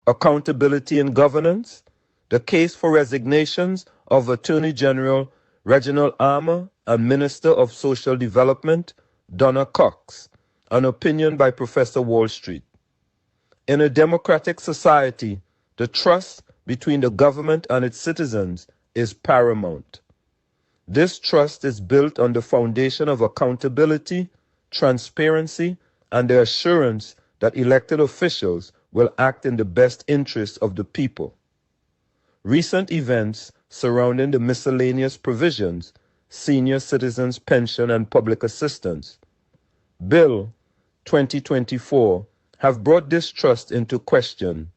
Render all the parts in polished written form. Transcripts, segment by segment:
Accountability in governance, the case for resignations of Attorney General Reginald Armour and Minister of Social Development Donna Cox, an opinion by Professor Wall Street. In a democratic society, the trust between the government and its citizens is paramount. This trust is built on the foundation of accountability, transparency, and the assurance that elected officials will act in the best interests of the people. Recent events surrounding the miscellaneous provisions, Senior Citizens Pension and Public Assistance, Bill 2024 have brought this trust into question,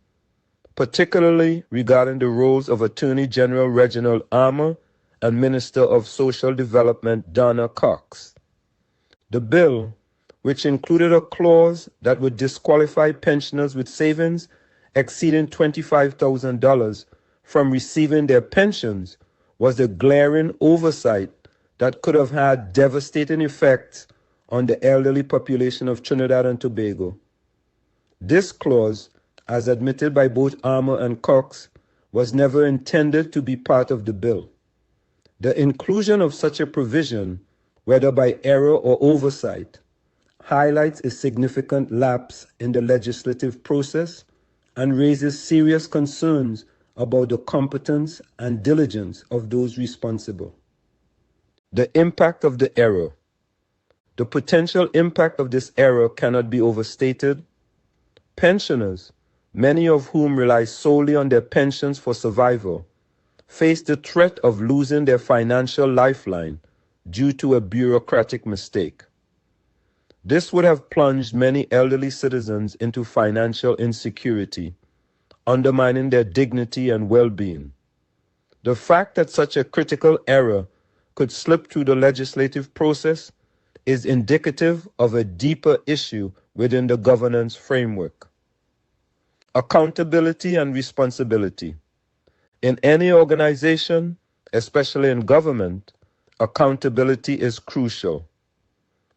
particularly regarding the roles of Attorney General Reginald Armour and Minister of Social Development Donna Cox. The bill, which included a clause that would disqualify pensioners with savings exceeding $25,000 from receiving their pensions, was a glaring oversight that could have had devastating effects on the elderly population of Trinidad and Tobago. This clause, as admitted by both Armour and Cox, was never intended to be part of the bill. The inclusion of such a provision, whether by error or oversight, highlights a significant lapse in the legislative process and raises serious concerns about the competence and diligence of those responsible. The impact of the error. The potential impact of this error cannot be overstated. Pensioners, many of whom rely solely on their pensions for survival, face the threat of losing their financial lifeline due to a bureaucratic mistake. This would have plunged many elderly citizens into financial insecurity, undermining their dignity and well-being. The fact that such a critical error could slip through the legislative process is indicative of a deeper issue within the governance framework. Accountability and responsibility. In any organization, especially in government, accountability is crucial.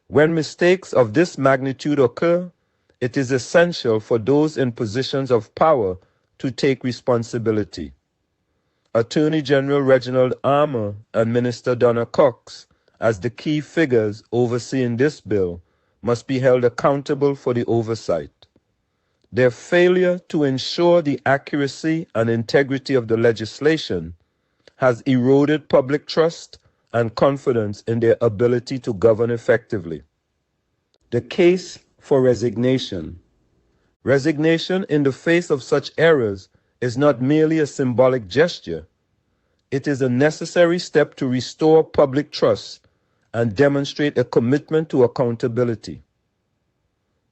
When mistakes of this magnitude occur, it is essential for those in positions of power to take responsibility. Attorney General Reginald Armour and Minister Donna Cox, as the key figures overseeing this bill, must be held accountable for the oversight. Their failure to ensure the accuracy and integrity of the legislation has eroded public trust and confidence in their ability to govern effectively. The case for resignation. Resignation in the face of such errors is not merely a symbolic gesture. It is a necessary step to restore public trust and demonstrate a commitment to accountability.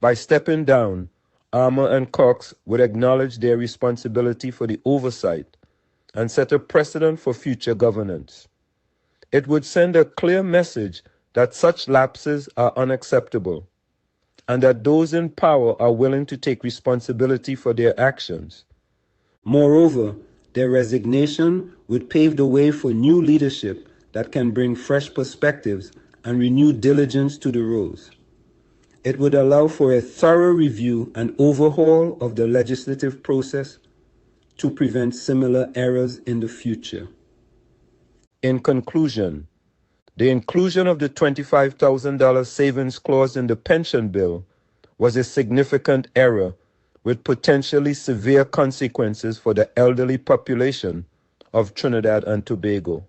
By stepping down, Armour and Cox would acknowledge their responsibility for the oversight and set a precedent for future governance. It would send a clear message that such lapses are unacceptable and that those in power are willing to take responsibility for their actions. Moreover, their resignation would pave the way for new leadership that can bring fresh perspectives and renewed diligence to the roles. It would allow for a thorough review and overhaul of the legislative process to prevent similar errors in the future. In conclusion, the inclusion of the $25,000 savings clause in the pension bill was a significant error with potentially severe consequences for the elderly population of Trinidad and Tobago.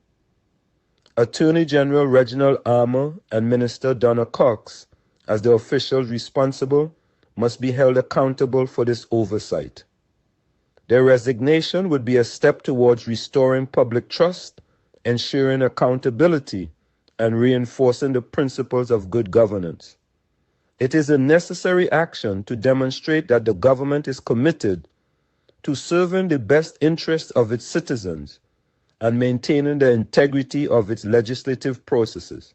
Attorney General Reginald Armour and Minister Donna Cox, as the officials responsible, must be held accountable for this oversight. Their resignation would be a step towards restoring public trust, ensuring accountability, and reinforcing the principles of good governance. It is a necessary action to demonstrate that the government is committed to serving the best interests of its citizens and maintaining the integrity of its legislative processes.